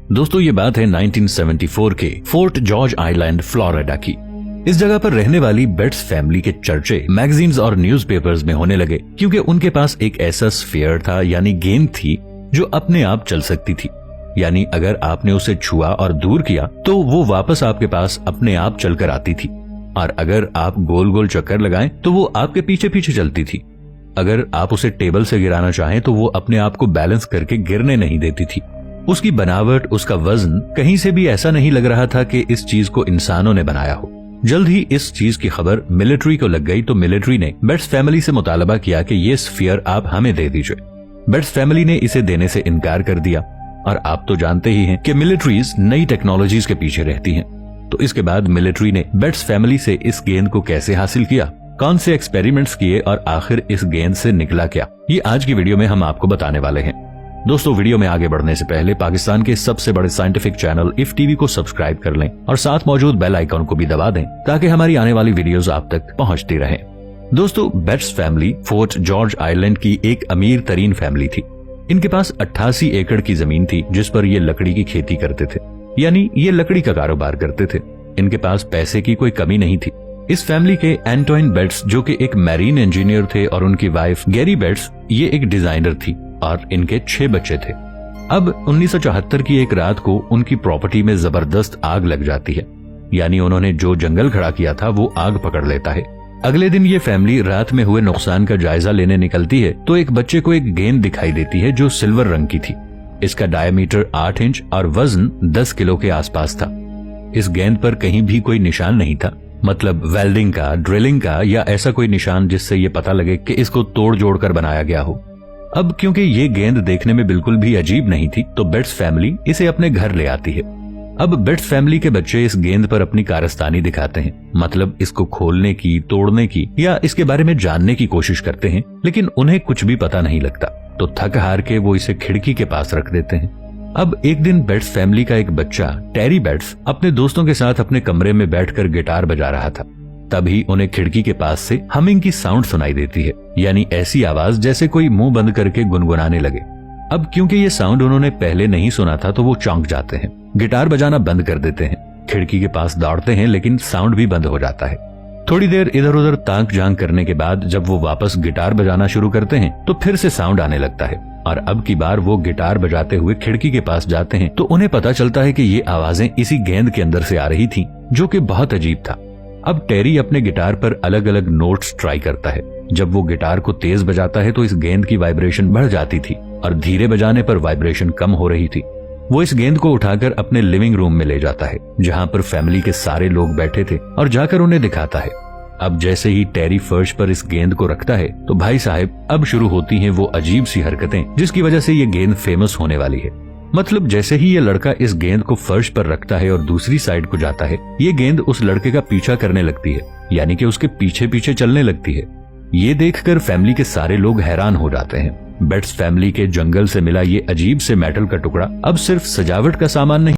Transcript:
दोस्तों ये बात है 1974 के फोर्ट जॉर्ज आइलैंड फ्लोरिडा की। इस जगह पर रहने वाली बेट्स फैमिली के चर्चे मैगजीन्स और न्यूज़पेपर्स में होने लगे क्योंकि उनके पास एक ऐसा स्फीयर था यानी गेंद थी जो अपने आप चल सकती थी। यानी अगर आपने उसे छुआ और दूर किया तो वो वापस आपके पास अपने आप चलकर आती थी, और अगर आप गोल गोल चक्कर लगाएं तो वो आपके पीछे पीछे चलती थी। अगर आप उसे टेबल से गिराना चाहें तो वो अपने आप को बैलेंस करके गिरने नहीं देती थी। उसकी बनावट, उसका वजन कहीं से भी ऐसा नहीं लग रहा था कि इस चीज को इंसानों ने बनाया हो। जल्द ही इस चीज की खबर मिलिट्री को लग गई तो मिलिट्री ने बेट्स फैमिली से मुतालबा किया कि ये स्फीयर आप हमें दे दीजिए। बेट्स फैमिली ने इसे देने से इनकार कर दिया, और आप तो जानते ही हैं कि मिलिट्रीज नई टेक्नोलॉजीज के पीछे रहती हैं। तो इसके बाद मिलिट्री ने बेट्स फैमिली से इस गेंद को कैसे हासिल किया, कौन से एक्सपेरिमेंट्स किए और आखिर इस गेंद से निकला क्या, ये आज की वीडियो में हम आपको बताने वाले हैं। दोस्तों वीडियो में आगे बढ़ने से पहले पाकिस्तान के सबसे बड़े साइंटिफिक चैनल इफ टीवी को सब्सक्राइब कर लें और साथ मौजूद बेल आइकन को भी दबा दें ताकि हमारी आने वाली वीडियोस आप तक पहुंचती रहें। दोस्तों Bates family Fort George Island की एक अमीर तरीन फैमिली थी। इनके पास 88 एकड़ की जमीन थी जिस पर ये लकड़ी की खेती करते थे, यानी ये लकड़ी का कारोबार करते थे। इनके पास पैसे की कोई कमी नहीं थी। इस फैमिली के एंटोइन बेट्स जो कि एक मैरीन इंजीनियर थे और उनकी वाइफ गैरी बेट्स ये एक डिजाइनर थी, और इनके 6 बच्चे थे। अब 1974 की एक रात को उनकी प्रॉपर्टी में जबरदस्त आग लग जाती है, यानी उन्होंने जो जंगल खड़ा किया था वो आग पकड़ लेता है। अगले दिन ये फैमिली रात में हुए नुकसान का जायजा लेने निकलती है तो एक बच्चे को एक गेंद दिखाई देती है जो सिल्वर रंग की थी। इसका डायमीटर 8 इंच और वजन 10 किलो के आसपास था। इस गेंद पर कहीं भी कोई निशान नहीं था, मतलब वेल्डिंग का, ड्रिलिंग का या ऐसा कोई निशान जिससे ये पता लगे कि इसको तोड़ जोड़ कर बनाया गया हो। अब क्योंकि ये गेंद देखने में बिल्कुल भी अजीब नहीं थी तो बेट्स फैमिली इसे अपने घर ले आती है। अब बेट्स फैमिली के बच्चे इस गेंद पर अपनी कारस्तानी दिखाते हैं, मतलब इसको खोलने की, तोड़ने की या इसके बारे में जानने की कोशिश करते हैं, लेकिन उन्हें कुछ भी पता नहीं लगता। तो थक हार के वो इसे खिड़की के पास रख देते हैं। अब एक दिन बेट्स फैमिली का एक बच्चा टेरी बेट्स अपने दोस्तों के साथ अपने कमरे में बैठकर गिटार बजा रहा था। तभी उन्हें खिड़की के पास से हमिंग की साउंड सुनाई देती है, यानी ऐसी आवाज जैसे कोई मुंह बंद करके गुनगुनाने लगे। अब क्योंकि ये साउंड उन्होंने पहले नहीं सुना था तो वो चौंक जाते हैं, गिटार बजाना बंद कर देते हैं, खिड़की के पास दौड़ते हैं, लेकिन साउंड भी बंद हो जाता है। थोड़ी देर इधर उधर ताक झांक करने के बाद जब वो वापस गिटार बजाना शुरू करते हैं तो फिर से साउंड आने लगता है, और अब की बार वो गिटार बजाते हुए खिड़की के पास जाते हैं तो उन्हें पता चलता है कि ये आवाजें इसी गेंद के अंदर से आ रही थी, जो कि बहुत अजीब था। अब टेरी अपने गिटार पर अलग अलग नोट्स ट्राई करता है। जब वो गिटार को तेज बजाता है तो इस गेंद की वाइब्रेशन बढ़ जाती थी और धीरे बजाने पर वाइब्रेशन कम हो रही थी। वो इस गेंद को उठाकर अपने लिविंग रूम में ले जाता है जहां पर फैमिली के सारे लोग बैठे थे और जाकर उन्हें दिखाता है। अब जैसे ही टेरी फर्श पर इस गेंद को रखता है तो भाई साहब अब शुरू होती हैं वो अजीब सी हरकतें जिसकी वजह से ये गेंद फेमस होने वाली है। मतलब जैसे ही ये लड़का इस गेंद को फर्श पर रखता है और दूसरी साइड को जाता है, ये गेंद उस लड़के का पीछा करने लगती है, यानी कि उसके पीछे पीछे चलने लगती है। ये देखकर फैमिली के सारे लोग हैरान हो जाते हैं। बेट्स फैमिली के जंगल से मिला ये अजीब से मेटल का टुकड़ा अब सिर्फ सजावट का सामान नहीं